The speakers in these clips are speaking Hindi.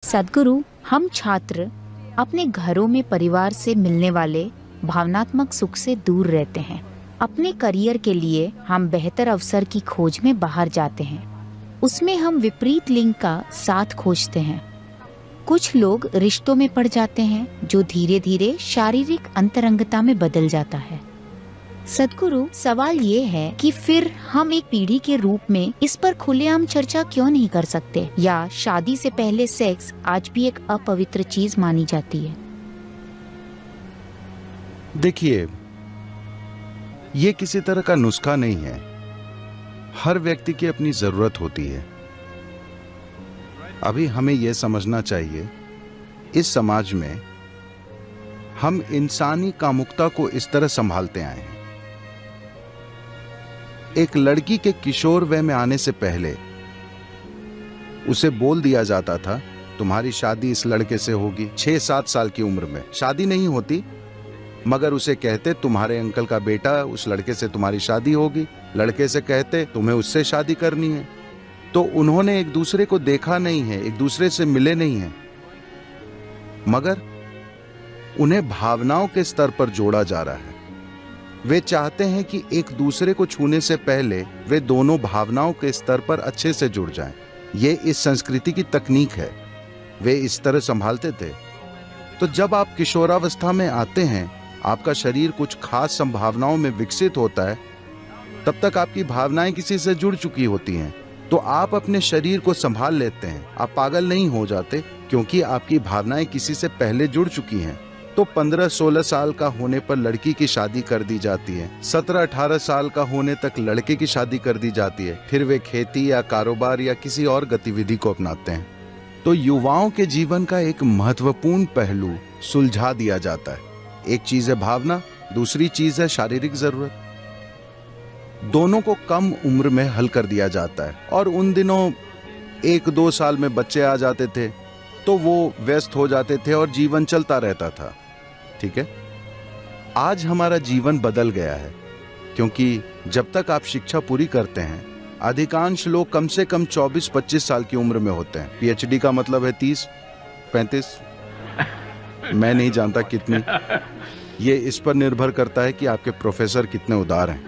सद्गुरु, हम छात्र अपने घरों में परिवार से मिलने वाले भावनात्मक सुख से दूर रहते हैं। अपने करियर के लिए हम बेहतर अवसर की खोज में बाहर जाते हैं। उसमें हम विपरीत लिंग का साथ खोजते हैं। कुछ लोग रिश्तों में पड़ जाते हैं जो धीरे धीरे शारीरिक अंतरंगता में बदल जाता है। सद्गुरु, सवाल ये है कि फिर हम एक पीढ़ी के रूप में इस पर खुलेआम चर्चा क्यों नहीं कर सकते, या शादी से पहले सेक्स आज भी एक अपवित्र चीज मानी जाती है? देखिए, ये किसी तरह का नुस्खा नहीं है। हर व्यक्ति की अपनी जरूरत होती है। अभी हमें यह समझना चाहिए, इस समाज में हम इंसानी कामुकता को इस तरह संभालते आए हैं। एक लड़की के किशोर वय में आने से पहले उसे बोल दिया जाता था, तुम्हारी शादी इस लड़के से होगी। 6-7 साल की उम्र में शादी नहीं होती, मगर उसे कहते तुम्हारे अंकल का बेटा, उस लड़के से तुम्हारी शादी होगी। लड़के से कहते तुम्हें उससे शादी करनी है। तो उन्होंने एक दूसरे को देखा नहीं है, एक दूसरे से मिले नहीं है, मगर उन्हें भावनाओं के स्तर पर जोड़ा जा रहा है। वे चाहते हैं कि एक दूसरे को छूने से पहले वे दोनों भावनाओं के स्तर पर अच्छे से जुड़ जाएं। ये इस संस्कृति की तकनीक है। वे इस तरह संभालते थे। तो जब आप किशोरावस्था में आते हैं, आपका शरीर कुछ खास संभावनाओं में विकसित होता है। तब तक आपकी भावनाएं किसी से जुड़ चुकी होती हैं, तो आप अपने शरीर को संभाल लेते हैं। आप पागल नहीं हो जाते, क्योंकि आपकी भावनाएं किसी से पहले जुड़ चुकी हैं। तो 15-16 साल का होने पर लड़की की शादी कर दी जाती है। 17-18 साल का होने तक लड़के की शादी कर दी जाती है। फिर वे खेती या कारोबार या किसी और गतिविधि को अपनाते हैं। तो युवाओं के जीवन का एक महत्वपूर्ण पहलू सुलझा दिया जाता है। एक चीज है भावना, दूसरी चीज है शारीरिक जरूरत। दोनों को कम उम्र में हल कर दिया जाता है। और उन दिनों 1-2 साल में बच्चे आ जाते थे, तो वो व्यस्त हो जाते थे और जीवन चलता रहता था। ठीक है, आज हमारा जीवन बदल गया है, क्योंकि जब तक आप शिक्षा पूरी करते हैं, अधिकांश लोग कम से कम 24-25 साल की उम्र में होते हैं। पीएचडी का मतलब है 30-35, मैं नहीं जानता कितनी। ये इस पर निर्भर करता है कि आपके प्रोफेसर कितने उदार हैं।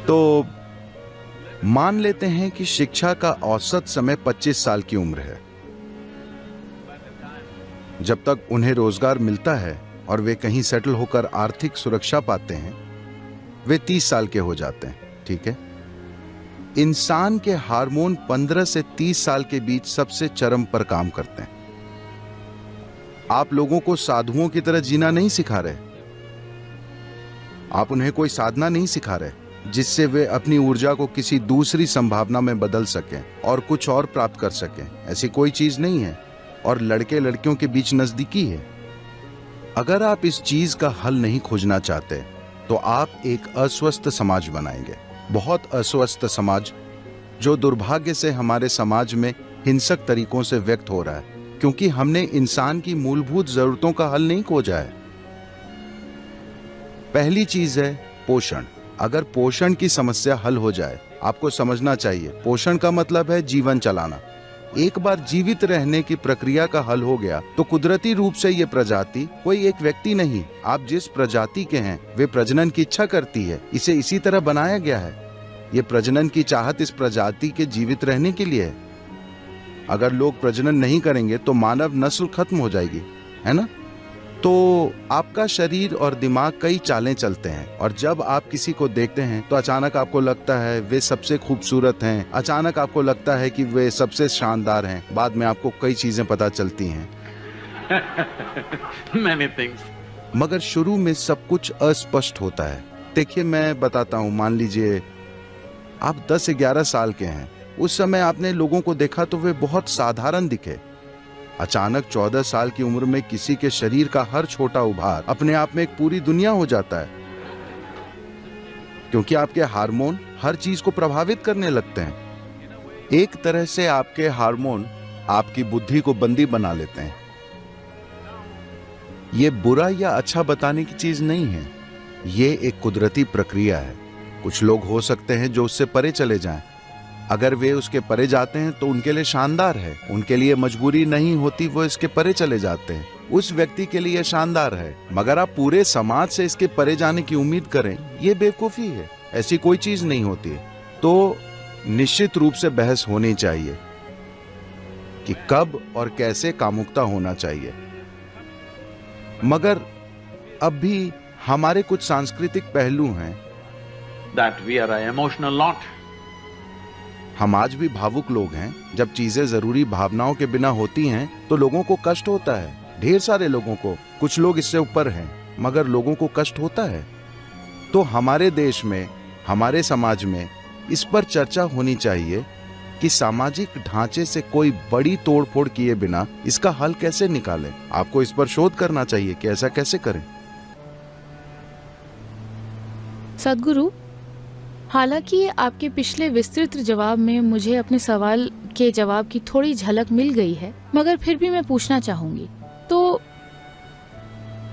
तो मान लेते हैं कि शिक्षा का औसत समय 25 साल की उम्र है। जब तक उन्हें रोजगार मिलता है और वे कहीं सेटल होकर आर्थिक सुरक्षा पाते हैं, वे 30 साल के हो जाते हैं। ठीक है, इंसान के हार्मोन 15 से 30 साल के बीच सबसे चरम पर काम करते हैं। आप लोगों को साधुओं की तरह जीना नहीं सिखा रहे। आप उन्हें कोई साधना नहीं सिखा रहे जिससे वे अपनी ऊर्जा को किसी दूसरी संभावना में बदल सकें और कुछ और प्राप्त कर सकें। ऐसी कोई चीज नहीं है। और लड़के लड़कियों के बीच नजदीकी है। अगर आप इस चीज का हल नहीं खोजना चाहते, तो आप एक अस्वस्थ समाज बनाएंगे। बहुत अस्वस्थ समाज, जो दुर्भाग्य से हमारे समाज में हिंसक तरीकों से व्यक्त हो रहा है, क्योंकि हमने इंसान की मूलभूत जरूरतों का हल नहीं खोजा है। पहली चीज है पोषण। अगर पोषण की समस्या हल हो जाए, आपको समझना चाहिए, पोषण का मतलब है जीवन चलाना। एक बार जीवित रहने की प्रक्रिया का हल हो गया, तो कुदरती रूप से ये प्रजाति कोई एक व्यक्ति नहीं, आप जिस प्रजाति के हैं वे प्रजनन की इच्छा करती है। इसे इसी तरह बनाया गया है। ये प्रजनन की चाहत इस प्रजाति के जीवित रहने के लिए है। अगर लोग प्रजनन नहीं करेंगे तो मानव नस्ल खत्म हो जाएगी, है ना? तो आपका शरीर और दिमाग कई चालें चलते हैं, और जब आप किसी को देखते हैं तो अचानक आपको लगता है वे सबसे खूबसूरत हैं, अचानक आपको लगता है कि वे सबसे शानदार हैं। बाद में आपको कई चीजें पता चलती हैं। Many things. मगर शुरू में सब कुछ अस्पष्ट होता है। देखिए, मैं बताता हूँ। मान लीजिए आप 10-11 साल के हैं। उस समय आपने लोगों को देखा तो वे बहुत साधारण दिखे। अचानक 14 साल की उम्र में किसी के शरीर का हर छोटा उभार अपने आप में एक पूरी दुनिया हो जाता है, क्योंकि आपके हार्मोन हर चीज को प्रभावित करने लगते हैं। एक तरह से आपके हार्मोन आपकी बुद्धि को बंदी बना लेते हैं। ये बुरा या अच्छा बताने की चीज नहीं है, ये एक कुदरती प्रक्रिया है। कुछ लोग हो सकते हैं जो उससे परे चले जाएं। अगर वे उसके परे जाते हैं तो उनके लिए शानदार है, उनके लिए मजबूरी नहीं होती, वो इसके परे चले जाते हैं, उस व्यक्ति के लिए शानदार है। मगर आप पूरे समाज से इसके परे जाने की उम्मीद करें, ये बेवकूफी है। ऐसी कोई चीज नहीं होती है। तो निश्चित रूप से बहस होनी चाहिए कि कब और कैसे कामुकता होना चाहिए। मगर अब भी हमारे कुछ सांस्कृतिक पहलू हैं। that we are an emotional lot. हम आज भी भावुक लोग हैं। जब चीजें जरूरी भावनाओं के बिना होती हैं तो लोगों को कष्ट होता है, ढेर सारे लोगों को। कुछ लोग इससे ऊपर हैं, मगर लोगों को कष्ट होता है। तो हमारे देश में, हमारे समाज में इस पर चर्चा होनी चाहिए कि सामाजिक ढांचे से कोई बड़ी तोड़फोड़ किए बिना इसका हल कैसे निकालें। आपको इस पर शोध करना चाहिए कि ऐसा कैसे करें। सद्गुरु, हालांकि आपके पिछले विस्तृत जवाब में मुझे अपने सवाल के जवाब की थोड़ी झलक मिल गई है, मगर फिर भी मैं पूछना चाहूंगी। तो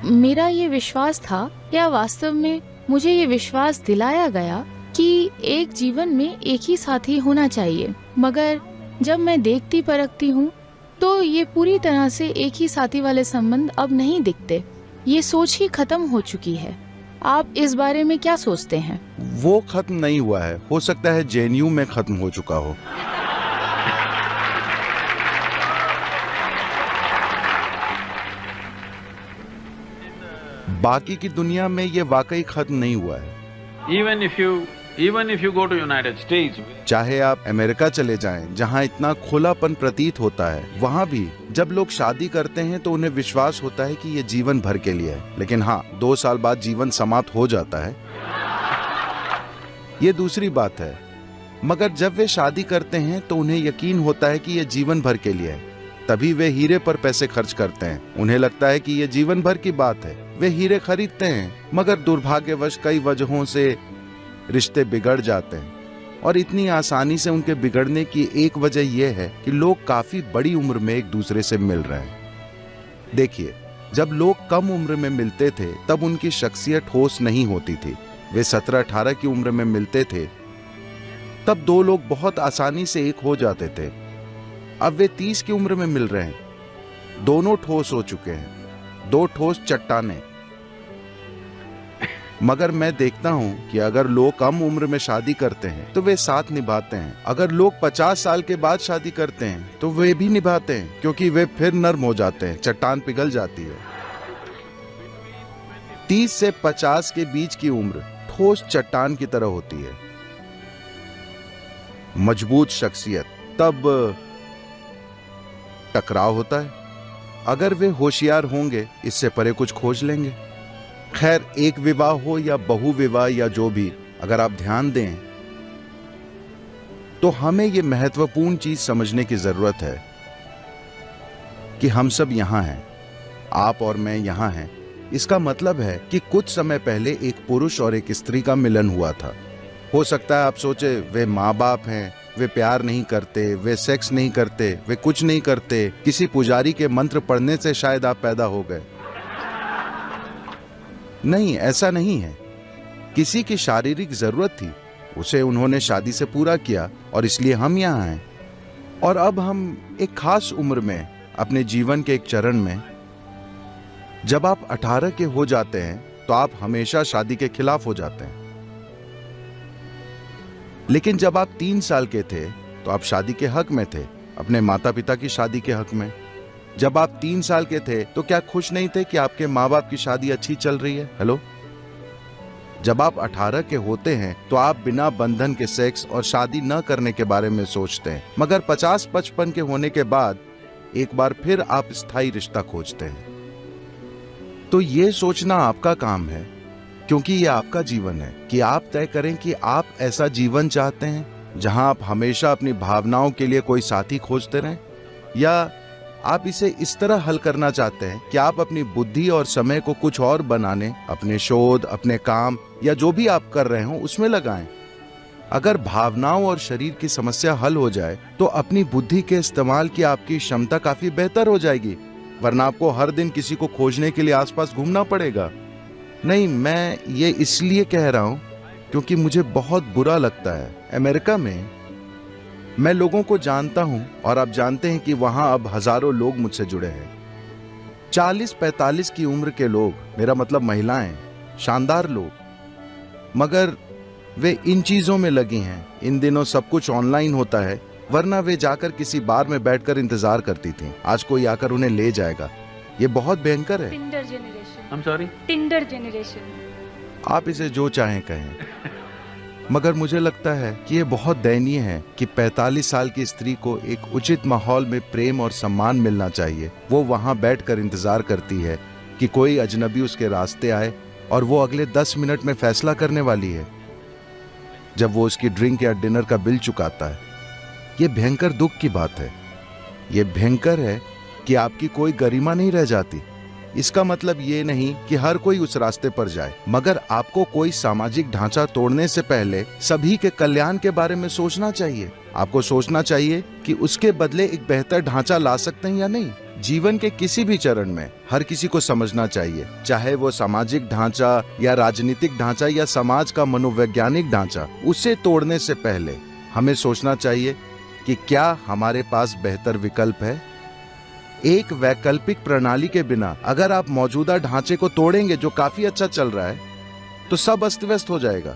मेरा ये विश्वास था, या वास्तव में मुझे ये विश्वास दिलाया गया कि एक जीवन में एक ही साथी होना चाहिए, मगर जब मैं देखती परखती हूँ तो ये पूरी तरह से एक ही साथी वाले संबंध अब नहीं दिखते। ये सोच ही खत्म हो चुकी है। आप इस बारे में क्या सोचते हैं? वो खत्म नहीं हुआ है, हो सकता है जेएनयू में खत्म हो चुका हो। बाकी की दुनिया में ये वाकई खत्म नहीं हुआ है। Even if you go to United States, चाहे आप अमेरिका चले जाएं, जहां इतना खुलापन प्रतीत होता है, वहां भी जब लोग शादी करते हैं तो उन्हें विश्वास होता है कि ये जीवन भर के लिए है। लेकिन हाँ, 2 साल बाद जीवन समाप्त हो जाता है, ये दूसरी बात है। मगर जब वे शादी करते हैं तो उन्हें यकीन होता है कि ये जीवन भर के लिए है। तभी वे हीरे पर पैसे खर्च करते हैं। उन्हें लगता है कि ये जीवन भर की बात है। वे हीरे खरीदते हैं, मगर दुर्भाग्यवश कई वजहों से रिश्ते बिगड़ जाते हैं। और इतनी आसानी से उनके बिगड़ने की एक वजह यह है कि लोग काफी बड़ी उम्र में एक दूसरे से मिल रहे हैं। देखिए, जब लोग कम उम्र में मिलते थे तब उनकी शख्सियत ठोस नहीं होती थी। वे 17-18 की उम्र में मिलते थे तब 2 लोग बहुत आसानी से एक हो जाते थे। अब वे 30 की उम्र में मिल रहे हैं, दोनों ठोस हो चुके हैं, 2 ठोस चट्टानें। मगर मैं देखता हूं कि अगर लोग कम उम्र में शादी करते हैं तो वे साथ निभाते हैं। अगर लोग 50 साल के बाद शादी करते हैं तो वे भी निभाते हैं, क्योंकि वे फिर नर्म हो जाते हैं, चट्टान पिघल जाती है। 30 से 50 के बीच की उम्र ठोस चट्टान की तरह होती है, मजबूत शख्सियत। तब टकराव होता है। अगर वे होशियार होंगे, इससे परे कुछ खोज लेंगे। खैर, एक विवाह हो या बहु विवाह या जो भी, अगर आप ध्यान दें तो हमें यह महत्वपूर्ण चीज समझने की जरूरत है कि हम सब यहां हैं, आप और मैं यहां हैं। इसका मतलब है कि कुछ समय पहले एक पुरुष और एक स्त्री का मिलन हुआ था। हो सकता है आप सोचे वे माँ बाप हैं, वे प्यार नहीं करते, वे सेक्स नहीं करते, वे कुछ नहीं करते, किसी पुजारी के मंत्र पढ़ने से शायद आप पैदा हो गए। नहीं, ऐसा नहीं है। किसी की शारीरिक जरूरत थी, उसे उन्होंने शादी से पूरा किया और इसलिए हम यहाँ हैं। और अब हम एक खास उम्र में, अपने जीवन के एक चरण में, जब आप 18 के हो जाते हैं तो आप हमेशा शादी के खिलाफ हो जाते हैं। लेकिन जब आप 3 साल के थे तो आप शादी के हक में थे, अपने माता पिता की शादी के हक में। जब आप 3 साल के थे तो क्या खुश नहीं थे कि आपके माँ बाप की शादी अच्छी चल रही है? हेलो। जब आप 18 के होते हैं तो आप बिना बंधन के सेक्स और शादी न करने के बारे में सोचते हैं, मगर 50-55 के होने के बाद एक बार फिर आप स्थायी रिश्ता खोजते हैं। तो ये सोचना आपका काम है, क्योंकि ये आपका जीवन है, कि आप तय करें कि आप ऐसा जीवन चाहते हैं जहां आप हमेशा अपनी भावनाओं के लिए कोई साथी खोजते रहें, या आप इसे इस तरह हल करना चाहते हैं कि आप अपनी बुद्धि और समय को कुछ और बनाने, अपने शोध, अपने काम या जो भी आप कर रहे हो उसमें लगाएं। अगर भावनाओं और शरीर की समस्या हल हो जाए तो अपनी बुद्धि के इस्तेमाल की आपकी क्षमता काफी बेहतर हो जाएगी, वरना आपको हर दिन किसी को खोजने के लिए आसपास घूमना पड़ेगा। नहीं, मैं ये इसलिए कह रहा हूं क्योंकि मुझे बहुत बुरा लगता है। अमेरिका में मैं लोगों को जानता हूं और आप जानते हैं कि वहां अब हजारों लोग मुझसे जुड़े हैं। 40-45 की उम्र के लोग, मेरा मतलब महिलाएं, शानदार लोग, मगर वे इन चीजों में लगी हैं। इन दिनों सब कुछ ऑनलाइन होता है, वरना वे जाकर किसी बार में बैठकर इंतजार करती थीं। आज कोई आकर उन्हें ले जाएगा। ये बहुत भयंकर है। Tinder generation. I'm sorry? Tinder generation. आप इसे जो चाहें कहें, मगर मुझे लगता है कि यह बहुत दयनीय है कि 45 साल की स्त्री को एक उचित माहौल में प्रेम और सम्मान मिलना चाहिए। वो वहां बैठकर इंतजार करती है कि कोई अजनबी उसके रास्ते आए और वो अगले 10 मिनट में फैसला करने वाली है जब वो उसकी ड्रिंक या डिनर का बिल चुकाता है। ये भयंकर दुख की बात है। ये भयंकर है कि आपकी कोई गरिमा नहीं रह जाती। इसका मतलब ये नहीं कि हर कोई उस रास्ते पर जाए, मगर आपको कोई सामाजिक ढांचा तोड़ने से पहले सभी के कल्याण के बारे में सोचना चाहिए। आपको सोचना चाहिए कि उसके बदले एक बेहतर ढांचा ला सकते हैं या नहीं। जीवन के किसी भी चरण में हर किसी को समझना चाहिए, चाहे वो सामाजिक ढांचा या राजनीतिक ढांचा या समाज का मनोवैज्ञानिक ढांचा, उसे तोड़ने से पहले हमें सोचना चाहिए कि क्या हमारे पास बेहतर विकल्प है। एक वैकल्पिक प्रणाली के बिना अगर आप मौजूदा ढांचे को तोड़ेंगे जो काफी अच्छा चल रहा है, तो सब अस्त व्यस्त हो जाएगा।